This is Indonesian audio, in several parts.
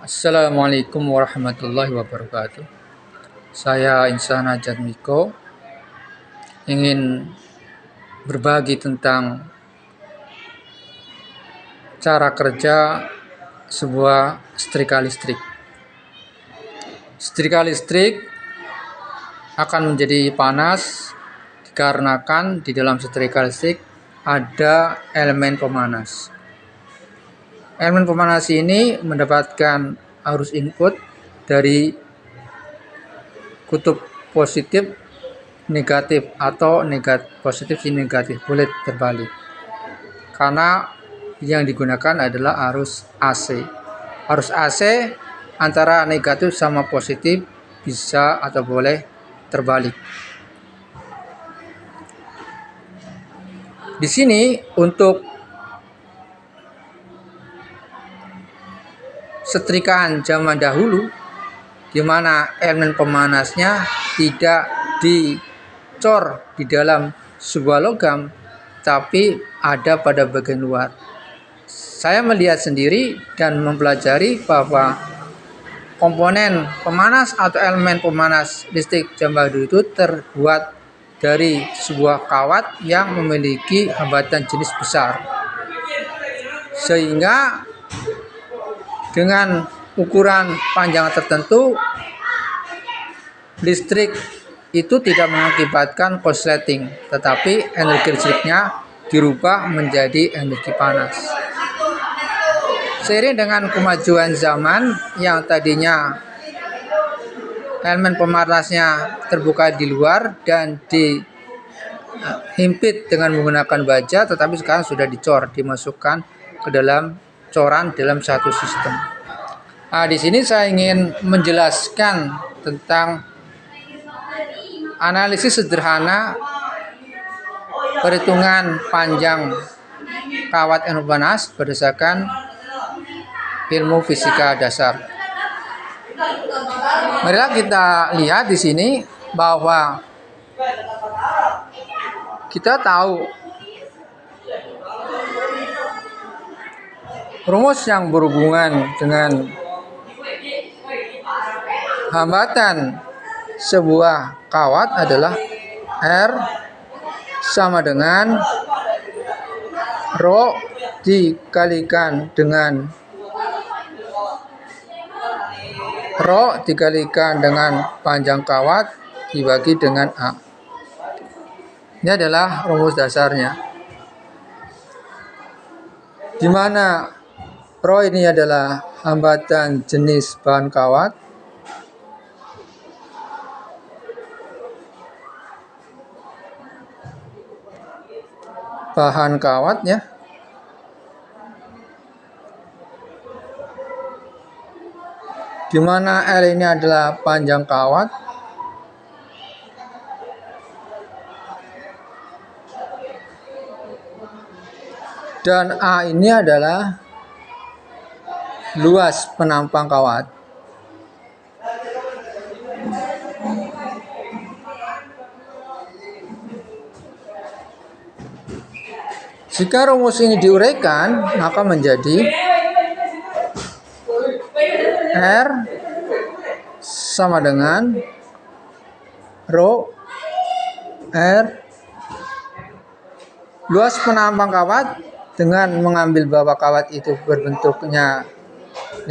Assalamualaikum warahmatullahi wabarakatuh. Saya Insana Jatmiko ingin berbagi tentang cara kerja sebuah setrika listrik. Setrika listrik akan menjadi panas dikarenakan di dalam setrika listrik ada elemen pemanas. Elemen pemanas ini mendapatkan arus input dari kutub positif negatif atau positif negatif, boleh terbalik, karena yang digunakan adalah arus AC. Arus AC antara negatif sama positif bisa atau boleh terbalik. Di sini untuk setrikaan zaman dahulu, di mana elemen pemanasnya tidak dicor di dalam sebuah logam, tapi ada pada bagian luar. Saya melihat sendiri dan mempelajari bahwa komponen pemanas atau elemen pemanas listrik zaman dahulu itu terbuat dari sebuah kawat yang memiliki hambatan jenis besar, sehingga dengan ukuran panjang tertentu listrik itu tidak mengakibatkan korsleting, tetapi energi listriknya dirubah menjadi energi panas. Seiring dengan kemajuan zaman yang tadinya elemen pemanasnya terbuka di luar dan dihimpit dengan menggunakan baja, tetapi sekarang sudah dicor, dimasukkan ke dalam coran dalam satu sistem. Nah, di sini saya ingin menjelaskan tentang analisis sederhana perhitungan panjang kawat energi panas berdasarkan ilmu fisika dasar. Marilah kita lihat di sini bahwa kita tahu rumus yang berhubungan dengan hambatan sebuah kawat adalah R sama dengan Rho dikalikan dengan panjang kawat dibagi dengan A. Ini adalah rumus dasarnya, di mana Rho ini adalah hambatan jenis bahan kawat, ya, di mana L ini adalah panjang kawat, dan A ini adalah luas penampang kawat. Jika rumus ini diuraikan, maka menjadi R sama dengan Rho R luas penampang kawat dengan mengambil bahwa kawat itu berbentuknya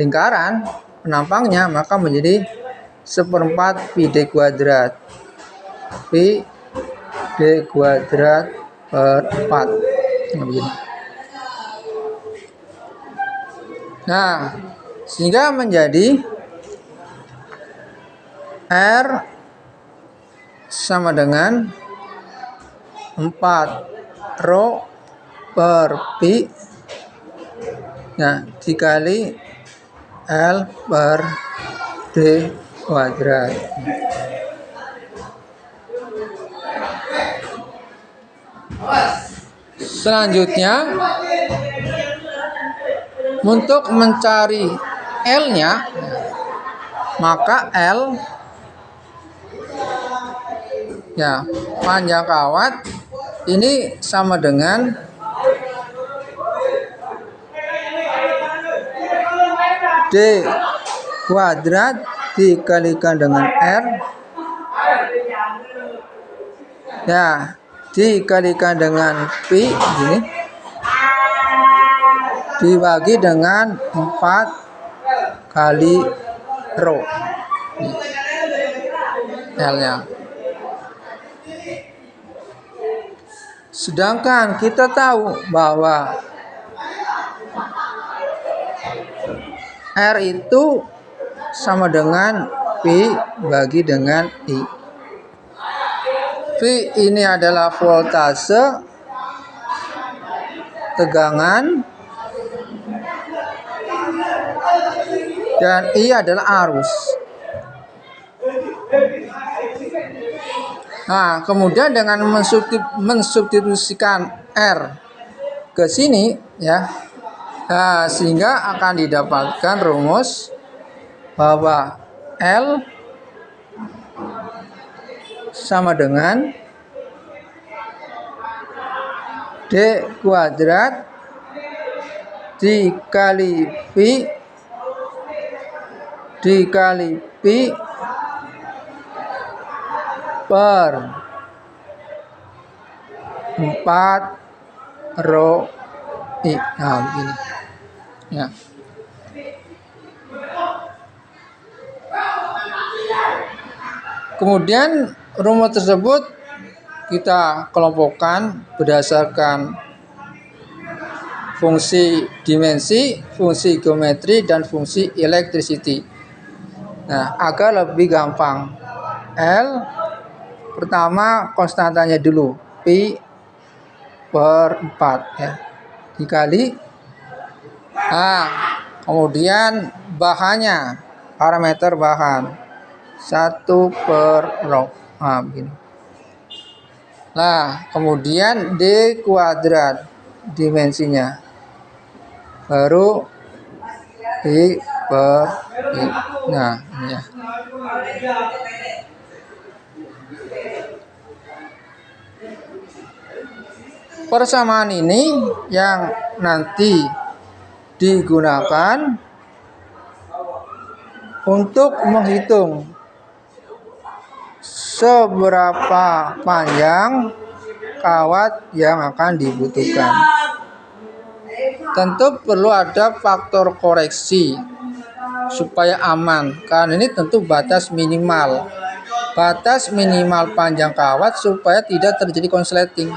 lingkaran penampangnya, maka menjadi 1/4 pi d kuadrat per 4. Nah, sehingga menjadi R sama dengan 4 Rho per pi, nah, dikali L per D kuadrat. Selanjutnya, untuk mencari L-nya, maka L, ya, panjang kawat ini sama dengan D kuadrat dikalikan dengan R, ya, dikalikan dengan Pi gini, dibagi dengan 4 kali rho L-nya. Sedangkan kita tahu bahwa R itu sama dengan P bagi dengan I. P ini adalah voltase, tegangan, dan I adalah arus. Nah, kemudian dengan mensubstitusikan R ke sini, ya, nah, sehingga akan didapatkan rumus bahwa L sama dengan D kuadrat dikali Pi per 4 rho I. Nah, begini. Ya. Kemudian rumus tersebut kita kelompokkan berdasarkan fungsi dimensi, fungsi geometri, dan fungsi electricity. Nah, agar lebih gampang, L pertama konstantanya dulu, Pi per 4, ya, dikali. Nah, kemudian bahannya, parameter bahan 1 per rho. Nah, begini. Nah, kemudian D kuadrat dimensinya, baru I per I. Nah, ini ya. Persamaan ini yang nanti digunakan untuk menghitung seberapa panjang kawat yang akan dibutuhkan. Tentu perlu ada faktor koreksi supaya aman, karena ini tentu batas minimal panjang kawat supaya tidak terjadi konsleting.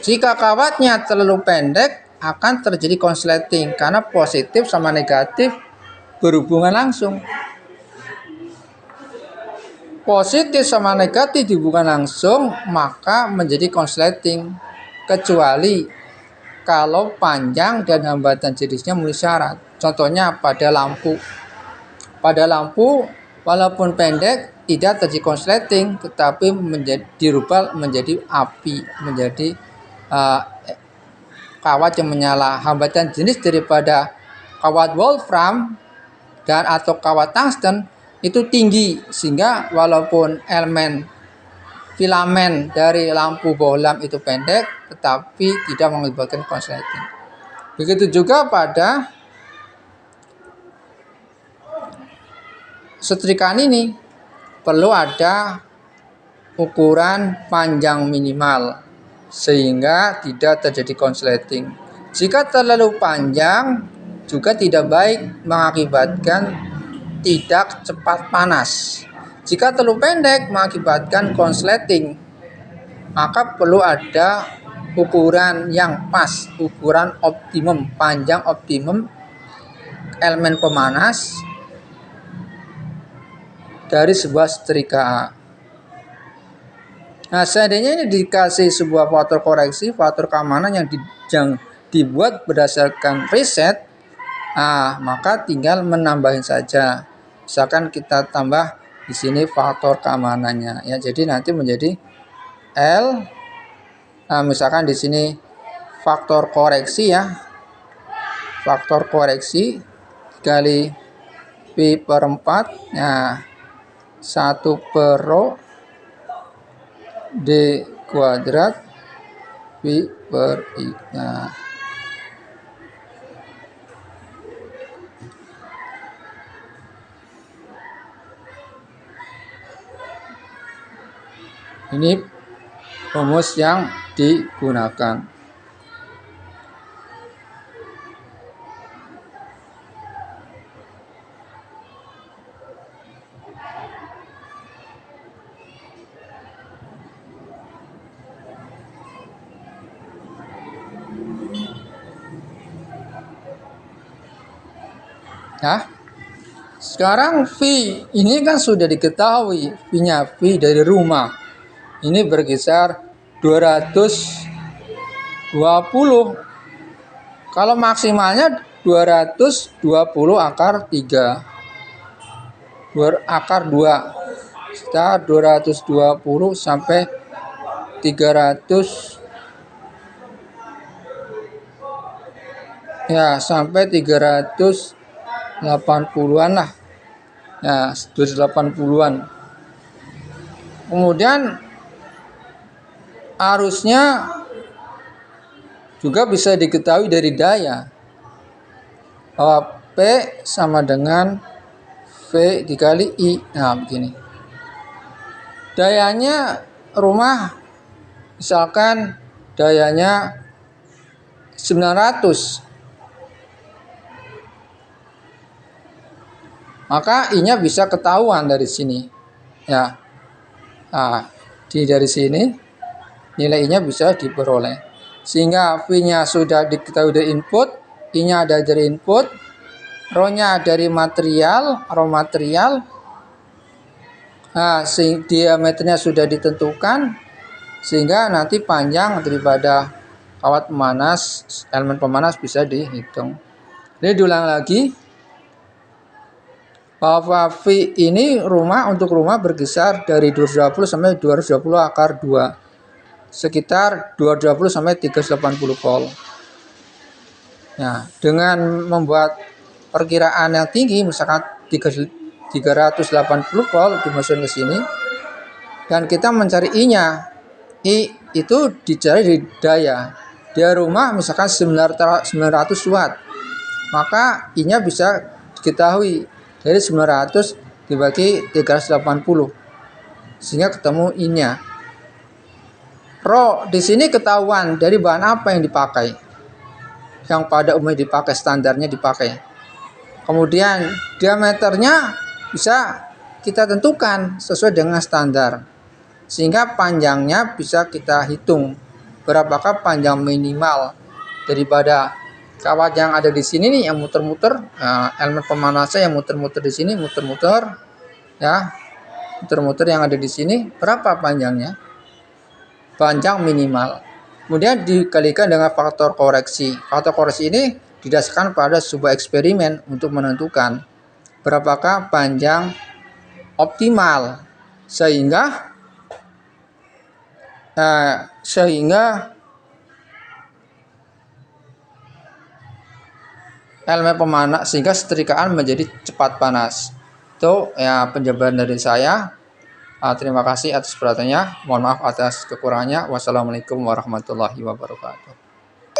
Jika kawatnya terlalu pendek akan terjadi konsleting karena positif sama negatif berhubungan langsung. Positif sama negatif dihubungkan langsung, maka menjadi konsleting, kecuali kalau panjang dan hambatan jenisnya memenuhi syarat. Contohnya pada lampu. Pada lampu walaupun pendek tidak terjadi konsleting, tetapi dirubah menjadi api, menjadi kawat yang menyala. Hambatan jenis daripada kawat wolfram dan atau kawat tungsten itu tinggi, sehingga walaupun elemen filamen dari lampu bohlam itu pendek, tetapi tidak mengakibatkan konsleting. Begitu juga pada setrikaan ini, perlu ada ukuran panjang minimal sehingga tidak terjadi konsleting. Jika terlalu panjang juga tidak baik, mengakibatkan tidak cepat panas. Jika terlalu pendek mengakibatkan konsleting. Maka perlu ada ukuran yang pas, ukuran optimum, panjang optimum elemen pemanas dari sebuah setrika. Nah, seandainya ini dikasih sebuah faktor koreksi, faktor keamanan yang dibuat berdasarkan riset, maka tinggal menambahin saja. Misalkan kita tambah di sini faktor keamanannya, ya. Jadi nanti menjadi L. Nah, misalkan di sini faktor koreksi, ya. Faktor koreksi kali Pi per 4, nah 1 per rho D kuadrat Pi per I. Nah, Ini rumus yang digunakan. Nah, sekarang V ini kan sudah diketahui, V-nya V dari rumah. Ini berkisar 220. Kalau maksimalnya 220 akar 3. Akar 2. Sekitar 220 sampai 300. Ya, sampai 380-an lah. Ya, 280-an. Kemudian arusnya juga bisa diketahui dari daya. Bahwa P sama dengan V dikali I. Nah, begini. Dayanya rumah misalkan dayanya 900. Maka I-nya bisa ketahuan dari sini. Ya. Nah, dari sini nilai I-nya bisa diperoleh. Sehingga V-nya sudah diketahui dari input, I-nya ada dari input, Rho-nya dari material, raw material. Nah, diameternya sudah ditentukan, sehingga nanti panjang daripada kawat pemanas, elemen pemanas bisa dihitung. Ini diulang lagi, bahwa V ini untuk rumah berkisar dari 220 sampai 220 akar 2. Sekitar 220 sampai 380 volt. Nah, dengan membuat perkiraan yang tinggi, misalkan 380 volt dimasukkan ke sini, dan kita mencari I-nya. I itu dicari di daya. Dia rumah misalkan 900 watt. Maka I-nya bisa diketahui dari 900 dibagi 380. Sehingga ketemu I-nya. Rho di sini ketahuan dari bahan apa yang dipakai. Yang pada umumnya dipakai, standarnya dipakai. Kemudian diameternya bisa kita tentukan sesuai dengan standar. Sehingga panjangnya bisa kita hitung. Berapakah panjang minimal daripada kawat yang ada di sini nih yang muter-muter, elemen pemanasnya yang muter-muter di sini, muter-muter yang ada di sini, berapa panjangnya? Panjang minimal. Kemudian dikalikan dengan faktor koreksi. Faktor koreksi ini didasarkan pada sebuah eksperimen untuk menentukan berapakah panjang optimal sehingga elemen pemanas, sehingga setrikaan menjadi cepat panas. Itu ya penjelasan dari saya. Terima kasih atas perhatiannya. Mohon maaf atas kekurangannya. Wassalamualaikum warahmatullahi wabarakatuh.